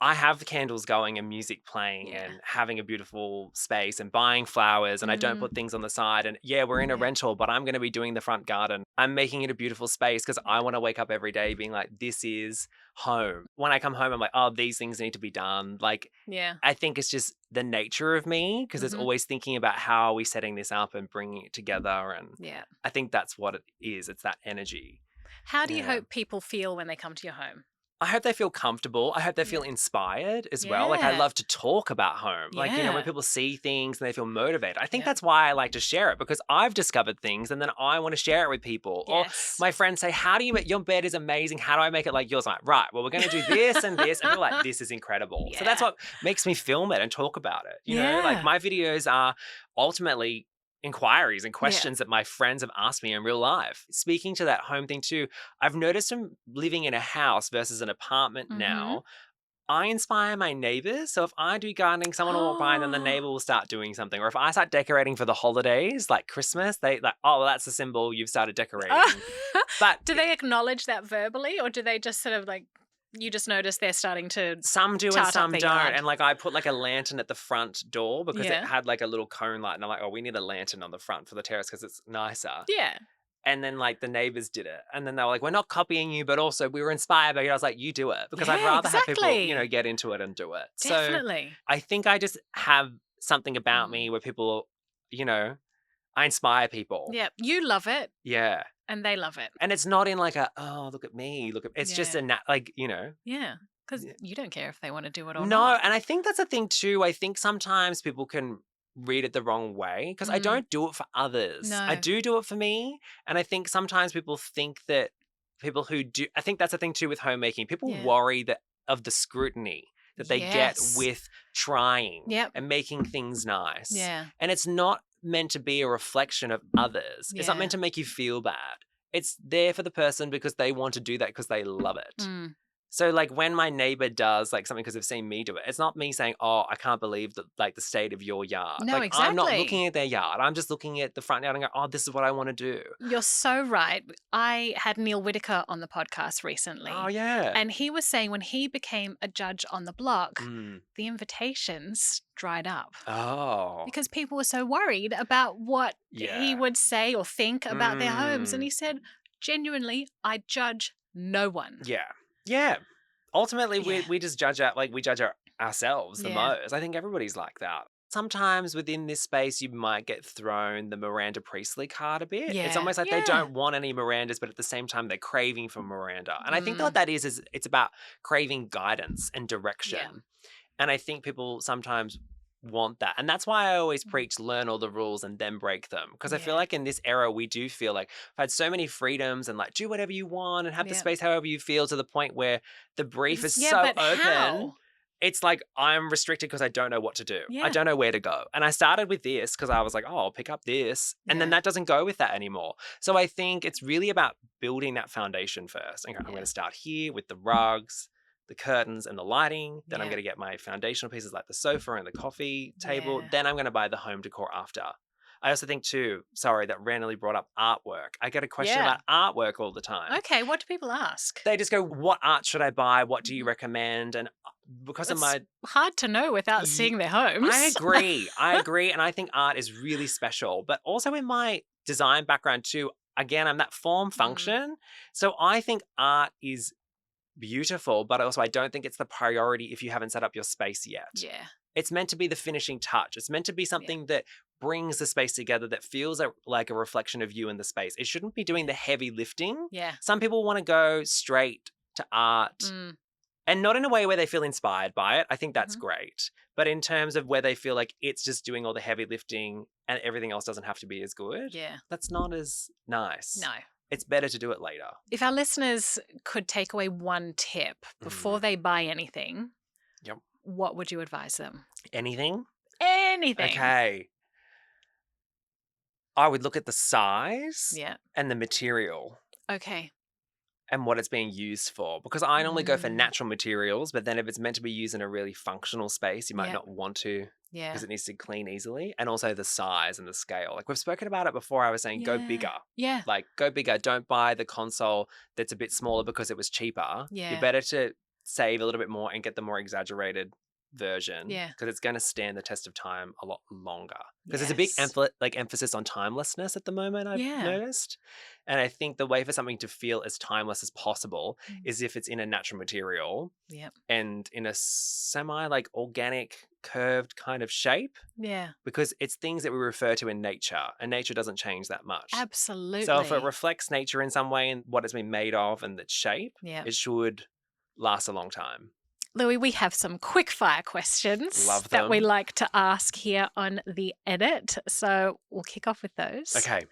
I have the candles going and music playing Yeah. and having a beautiful space and buying flowers, and I don't put things on the side. And yeah, we're in a rental, but I'm going to be doing the front garden. I'm making it a beautiful space because I want to wake up every day being like, this is home. When I come home, I'm like, oh, these things need to be done. Like, Yeah. I think it's just the nature of me because it's always thinking about how are we setting this up and bringing it together. And Yeah. I think that's what it is. It's that energy. How do you hope people feel when they come to your home? I hope they feel comfortable. I hope they feel inspired as well. Like, I Yeah. love to talk about home. Like, you know, when Yeah. people see things and they feel motivated. I think Yeah. that's why I like to share it because I've discovered things and then I want to share it with people. Yes. Or my friends say, how do you make your bed is amazing. How do I make it like yours? I'm like, right, well, we're going to do this and this. And they're like, this is incredible. So that's Yeah. what makes me film it and talk about it. You know, Yeah. like my videos are ultimately inquiries and questions that my friends have asked me in real life. Speaking to that home thing too, I've noticed from living in a house versus an apartment now, I inspire my neighbors. So if I do gardening, someone will walk by and then the neighbor will start doing something. Or if I start decorating for the holidays, like Christmas, they like, oh, well, that's a symbol you've started decorating. But do they acknowledge that verbally, or do they just sort of like, you just notice they're starting to some do and tart up some their don't. yard? And like I put like a lantern at the front door because it Yeah. had like a little cone light. And I'm like, oh, we need a lantern on the front for the terrace because it's nicer. Yeah. And then like the neighbors did it. And then they were like, we're not copying you, but also we were inspired by you. I was like, you do it. Because I'd Yeah, rather have people, exactly. you know, get into it and do it. Definitely. So I think I just have something about me where people, you know, I inspire people. Yeah. You love it Yeah. and they love it. And it's not in like a, oh, look at me. Look at, it's just Yeah. like, you know. Yeah. Because you don't care if they want to do it or No, not. and I think that's a thing too. I think sometimes people can read it the wrong way because I don't do it for others. I No. do it for me. And I think sometimes people think that people who do, I think that's a thing too with homemaking. People Yeah. worry that of the scrutiny that they get Yes. with trying Yep. and making things nice. Yeah. And it's not meant to be a reflection of others. It's not Yeah. meant to make you feel bad. It's there for the person because they want to do that because they love it. Mm. So like when my neighbor does like something because they've seen me do it, it's not me saying, oh, I can't believe that like the state of your yard. No, like I'm not exactly. looking at their yard. I'm just looking at the front yard and go, oh, this is what I want to do. You're so right. I had Neil Whitaker on the podcast recently. Oh yeah. And he was saying when he became a judge on the block, Mm. the invitations dried up. Oh. Because people were so worried about what he Yeah. would say or think about their homes. And Mm. he said, genuinely, I judge no one. Yeah. Yeah. Ultimately, Yeah. we just judge ourselves the Yeah. most. I think everybody's like that. Sometimes within this space, you might get thrown the Miranda Priestley card a bit. It's Yeah. almost like they Yeah. don't want any Mirandas, but at the same time, they're craving for Miranda. And I think Mm. what that is it's about craving guidance and direction. Yeah. And I think people sometimes want that. And that's why I always Mm. preach learn all the rules and then break them. Because I feel Yeah. like in this era, we do feel like I've had so many freedoms and like do whatever you want and have the Yeah. space however you feel to the point where the brief is Yeah, so but open. how? It's like I'm restricted because I don't know what to do. Yeah. I don't know where to go. And I started with this because I was like, oh, I'll pick up this. And then Yeah. that doesn't go with that anymore. So I think it's really about building that foundation first. Okay, I'm Yeah. going to start here with the rugs, the curtains and the lighting. Then I'm Yeah. going to get my foundational pieces like the sofa and the coffee table. Yeah. Then I'm going to buy the home decor after. I also think too, sorry, that randomly brought up artwork. I get a question Yeah. about artwork all the time. Okay, what do people ask? They just go, what art should I buy? What do you recommend? And because of It's my hard to know without seeing their homes. I agree. I agree. And I think art is really special. But also in my design background too, again, I'm that form function. So I think art is beautiful, but also I don't think it's the priority if you haven't set up your space yet. Yeah. It's meant to be the finishing touch. It's meant to be something that brings the space together that feels like a reflection of you in the space. It shouldn't be doing the heavy lifting. Yeah. Some people want to go straight to art. Mm. And not in a way where they feel inspired by it. I think that's Mhm. great. But in terms of where they feel like it's just doing all the heavy lifting and everything else doesn't have to be as good, Yeah. that's not as nice. No. It's better to do it later. If our listeners could take away one tip before they buy anything, Yep. what would you advise them? Anything? Anything. Okay. I would look at the size Yeah. and the material Okay. and what it's being used for. Because I normally go for Mm. natural materials, but then if it's meant to be used in a really functional space, you might Yeah. not want to Yeah. because it needs to clean easily. And also the size and the scale. Like we've spoken about it before. I was saying go Yeah. bigger. Yeah. Like go bigger. Don't buy the console that's a bit smaller because it was cheaper. Yeah. You're better to save a little bit more and get the more exaggerated version. Yeah. Because it's going to stand the test of time a lot longer. Because there's a big emphasis on timelessness at the moment, I've noticed. And I think the way for something to feel as timeless as possible is if it's in a natural material and in a semi like organic curved kind of shape. Yeah. Because it's things that we refer to in nature, and nature doesn't change that much. Absolutely. So if it reflects nature in some way and what it's been made of and its shape, it should last a long time. Loui, we have some quick fire questions that we like to ask here on The Edit. So we'll kick off with those. Okay.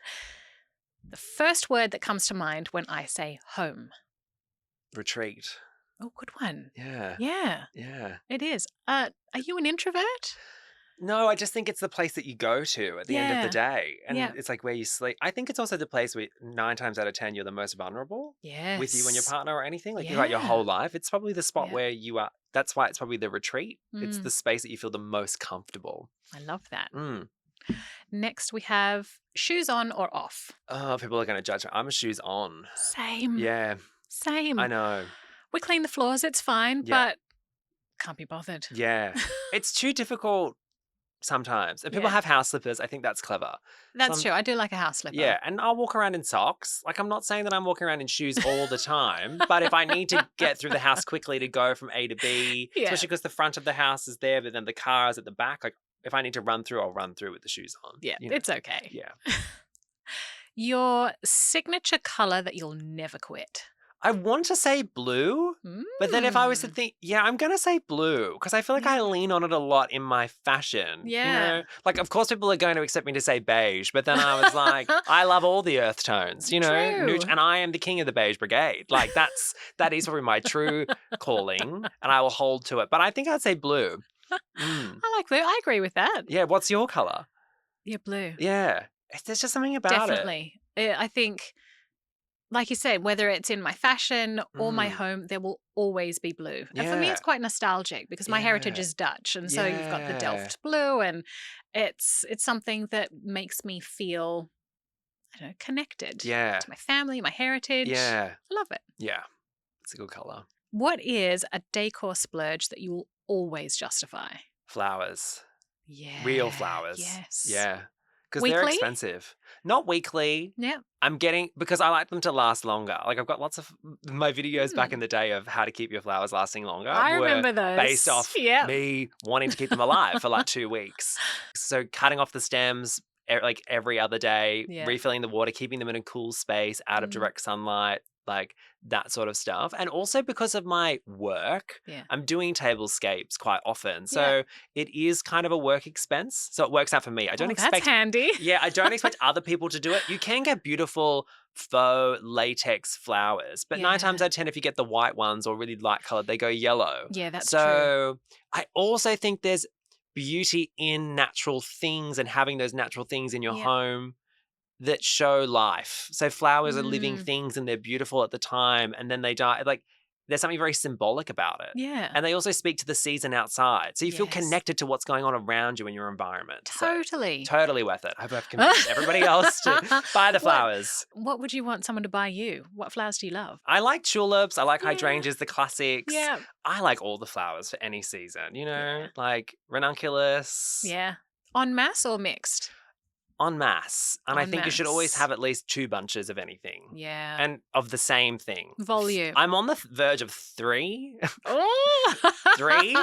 The first word that comes to mind when I say home. Retreat. Oh, good one. Yeah. Yeah. Yeah. It is. Are you an introvert? No, I just think it's the place that you go to at the end of the day. And it's like where you sleep. I think it's also the place where 9 times out of 10 you're the most vulnerable with you and your partner or anything. Like throughout your whole life. It's probably the spot where you are. That's why it's probably the retreat. It's the space that you feel the most comfortable. I love that. Next we have shoes on or off. Oh, people are going to judge me. I'm a shoes on. Same. Yeah. Same. I know. We clean the floors, it's fine, but can't be bothered. Yeah. It's too difficult sometimes. And people have house slippers. I think that's clever. That's true. I do like a house slipper. Yeah. And I'll walk around in socks. Like, I'm not saying that I'm walking around in shoes all the time, but if I need to get through the house quickly to go from A to B, especially because the front of the house is there, but then the car is at the back, like, if I need to run through, I'll run through with the shoes on. Yeah, it's okay. Yeah. Your signature colour that you'll never quit. I want to say blue, but then if I was to think, I'm going to say blue because I feel like I lean on it a lot in my fashion. Yeah. You know? Like, of course, people are going to expect me to say beige, but then I was like, I love all the earth tones, you know, and I am the king of the beige brigade. Like, that is probably my true calling, and I will hold to it. But I think I'd say blue. I like blue. I agree with that. Yeah. What's your color? Yeah, blue. Yeah. There's just something about it. Definitely. I think, like you said, whether it's in my fashion or my home, there will always be blue. And for me, it's quite nostalgic because my heritage is Dutch. And so you've got the Delft blue, and it's something that makes me feel, I don't know, connected to my family, my heritage. Yeah. I love it. Yeah. It's a good color. What is a decor splurge that you will always justify? Flowers. Yeah. Real flowers. Yes. Yeah. Because they're expensive. Not weekly. Yeah. Because I like them to last longer. Like, I've got lots of my videos back in the day of how to keep your flowers lasting longer. I remember those. Based off me wanting to keep them alive for like 2 weeks. So cutting off the stems like every other day, refilling the water, keeping them in a cool space, out of direct sunlight, like that sort of stuff. And also because of my work, I'm doing tablescapes quite often. So it is kind of a work expense. So it works out for me. I don't expect that's handy. Yeah, I don't expect other people to do it. You can get beautiful faux latex flowers, but 9 times out of 10, if you get the white ones or really light colored, they go yellow. Yeah, that's true. So I also think there's beauty in natural things and having those natural things in your home that show life. So flowers are living things and they're beautiful at the time, and then they die. Like, there's something very symbolic about it. Yeah. And they also speak to the season outside. So you feel connected to what's going on around you in your environment. Totally. So, totally worth it. I hope I've convinced everybody else to buy the flowers. What would you want someone to buy you? What flowers do you love? I like tulips. I like hydrangeas, the classics. Yeah. I like all the flowers for any season, you know, like ranunculus. Yeah. En masse or mixed? En masse. And I think you should always have at least 2 bunches of anything. Yeah. And of the same thing. Volume. I'm on the verge of 3. Oh! 3?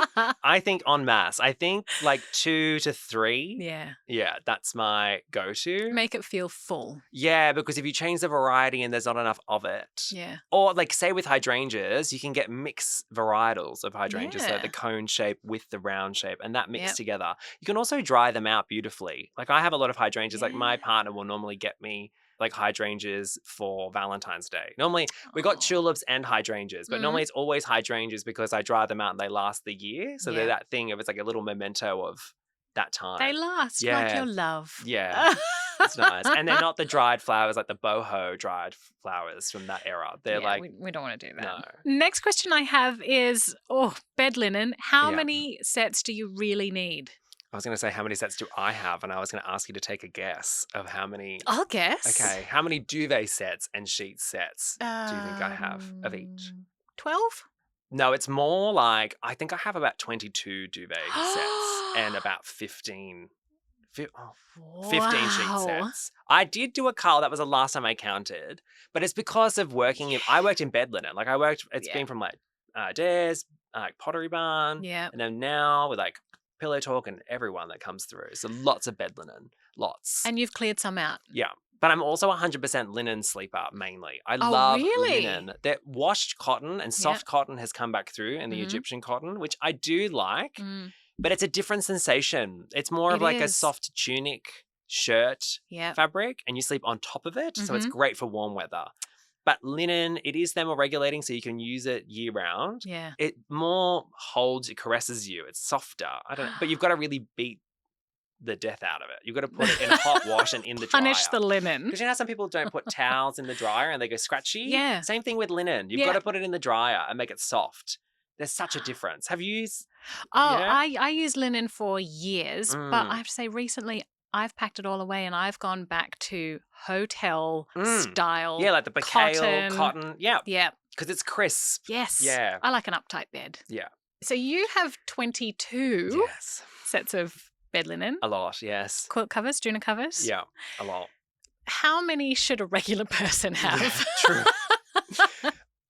I think en masse. I think like 2 to 3. Yeah. Yeah, that's my go-to. Make it feel full. Yeah, because if you change the variety and there's not enough of it. Yeah. Or like say with hydrangeas, you can get mixed varietals of hydrangeas. So the cone shape with the round shape, and that mixed together. You can also dry them out beautifully. Like, I have a lot of hydrangeas. Like, my partner will normally get me like hydrangeas for Valentine's Day. Normally we got tulips and hydrangeas, but normally it's always hydrangeas because I dry them out and they last the year. So they're that thing of, it's like a little memento of that time. They last like your love. Yeah. It's nice. And they're not the dried flowers, like the boho dried flowers from that era. They're like... We don't want to do that. No. Next question I have is, bed linen. How many sets do you really need? I was going to say, how many sets do I have? And I was going to ask you to take a guess of how many. I'll guess. Okay. How many duvet sets and sheet sets do you think I have of each? 12? No, it's more like I think I have about 22 duvet sets and about 15 sheet Wow. sets. I did do a cull. That was the last time I counted. But it's because of working I worked in bed linen. Like it's been from like Dares, like Pottery Barn. Yeah. And then now with like Pillow Talk and everyone that comes through. So lots of bed linen. Lots. And you've cleared some out. Yeah. But I'm also 100% linen sleeper mainly. I Oh, love really? linen. That washed cotton and soft cotton has come back through in the Egyptian cotton, which I do like. But it's a different sensation. It's more of like a soft tunic shirt fabric and you sleep on top of it. So it's great for warm weather. But linen, it is thermoregulating, so you can use it year round. Yeah. It more holds, it caresses you. It's softer. I don't know. But you've got to really beat the death out of it. You've got to put it in a hot wash and in the dryer. Punish the linen. Because you know how some people don't put towels in the dryer and they go scratchy? Yeah. Same thing with linen. You've got to put it in the dryer and make it soft. There's such a difference. Have you used... Oh, yeah? I used linen for years, but I have to say recently I've packed it all away and I've gone back to hotel style. Yeah, like the percale, cotton. Yeah. Yeah. Because it's crisp. Yes. Yeah. I like an uptight bed. Yeah. So you have 22 sets of bed linen. A lot, yes. Quilt covers, doona covers. Yeah, a lot. How many should a regular person have? Yeah, true.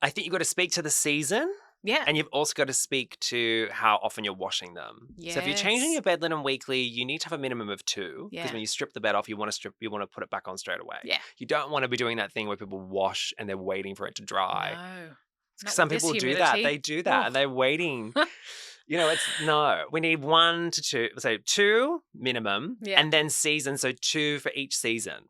I think you've got to speak to the season. Yeah. And you've also got to speak to how often you're washing them. Yes. So if you're changing your bed linen weekly, you need to have a minimum of 2. Because when you strip the bed off, you want to put it back on straight away. Yeah. You don't want to be doing that thing where people wash and they're waiting for it to dry. No. Some people do that. They do that and they're waiting. You know, we need 1 to 2. So 2 minimum and then season. So 2 for each season.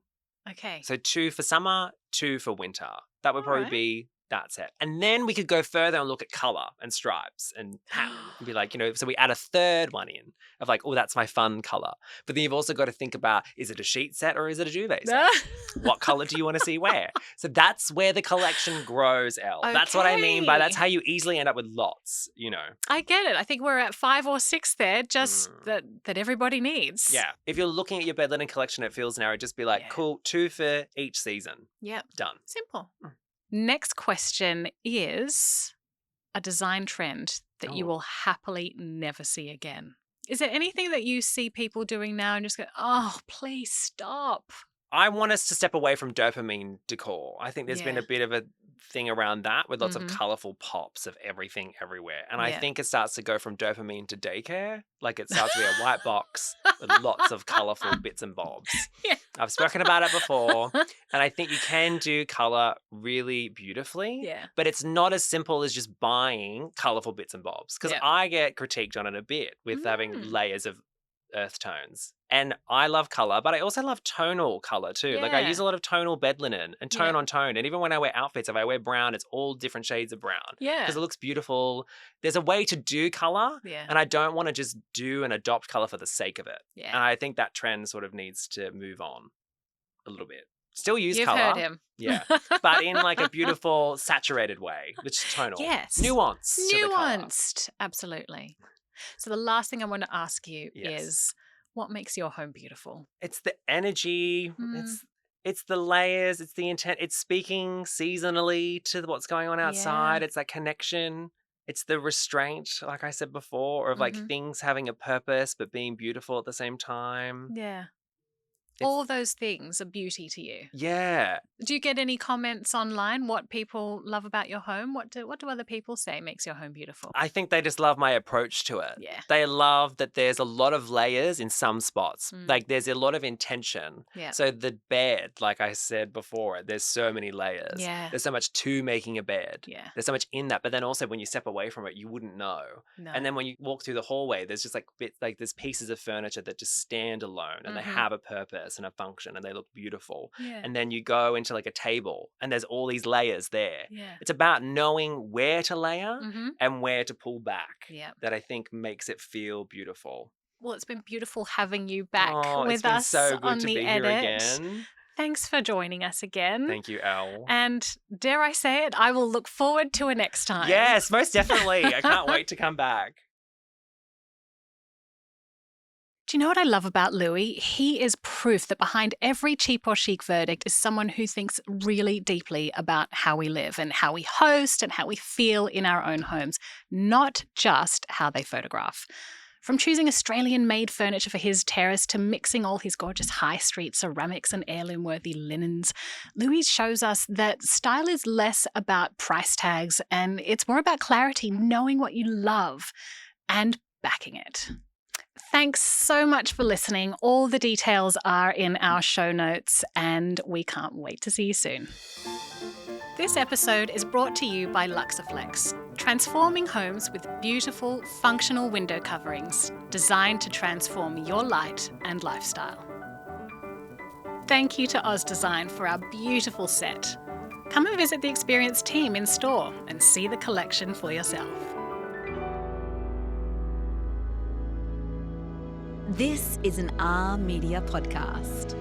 Okay. So 2 for summer, 2 for winter. That would probably be that set. And then we could go further and look at colour and stripes and pattern and be like, so we add a third one in of like, oh, that's my fun colour. But then you've also got to think about, is it a sheet set or is it a duvet set? What colour do you want to see where? So that's where the collection grows, Elle. Okay. That's what I mean by that's how you easily end up with lots, I get it. I think we're at 5 or 6 there, just that everybody needs. Yeah. If you're looking at your bed linen collection, it feels narrow. Just be like, cool, 2 for each season. Yep. Done. Simple. Next question is a design trend that you will happily never see again. Is there anything that you see people doing now and just go, oh, please stop? I want us to step away from dopamine decor. I think there's been a bit of a thing around that with lots of colourful pops of everything everywhere. And I think it starts to go from dopamine to daycare. Like it starts to be a white box with lots of colourful bits and bobs. Yeah. I've spoken about it before. And I think you can do colour really beautifully. Yeah. But it's not as simple as just buying colourful bits and bobs. Because I get critiqued on it a bit with having layers of earth tones. And I love colour, but I also love tonal colour too. Like I use a lot of tonal bed linen and tone on tone. And even when I wear outfits, if I wear brown, it's all different shades of brown. Yeah. Because it looks beautiful. There's a way to do colour. Yeah. And I don't want to just do and adopt colour for the sake of it. Yeah. And I think that trend sort of needs to move on a little bit. Still use colour. You've heard him. Yeah. But in like a beautiful, saturated way, which is tonal. Yes. Nuanced. Nuanced. Absolutely. So the last thing I want to ask you is, what makes your home beautiful? It's the energy. It's the layers. It's the intent. It's speaking seasonally to what's going on outside. It's that connection. It's the restraint, like I said before, of like things having a purpose but being beautiful at the same time. Yeah. All those things are beauty to you. Yeah. Do you get any comments online? What people love about your home? What do other people say makes your home beautiful? I think they just love my approach to it. Yeah. They love that there's a lot of layers in some spots. Like there's a lot of intention. Yeah. So the bed, like I said before, there's so many layers. Yeah. There's so much to making a bed. Yeah. There's so much in that. But then also when you step away from it, you wouldn't know. No. And then when you walk through the hallway, there's just like there's pieces of furniture that just stand alone and they have a purpose and a function and they look beautiful. Yeah. And then you go into like a table and there's all these layers there. Yeah. It's about knowing where to layer and where to pull back that I think makes it feel beautiful. Well, it's been beautiful having you back with us so good on to the be edit. Here again. Thanks for joining us again. Thank you, Elle. And dare I say it, I will look forward to a next time. Yes, most definitely. I can't wait to come back. Do you know what I love about Loui? He is proof that behind every cheap or chic verdict is someone who thinks really deeply about how we live and how we host and how we feel in our own homes, not just how they photograph. From choosing Australian-made furniture for his terrace to mixing all his gorgeous high street ceramics and heirloom-worthy linens, Loui shows us that style is less about price tags and it's more about clarity, knowing what you love and backing it. Thanks so much for listening. All the details are in our show notes, and we can't wait to see you soon. This episode is brought to you by Luxaflex, transforming homes with beautiful, functional window coverings designed to transform your light and lifestyle. Thank you to Oz Design for our beautiful set. Come and visit the experienced team in store and see the collection for yourself. This is an R Media podcast.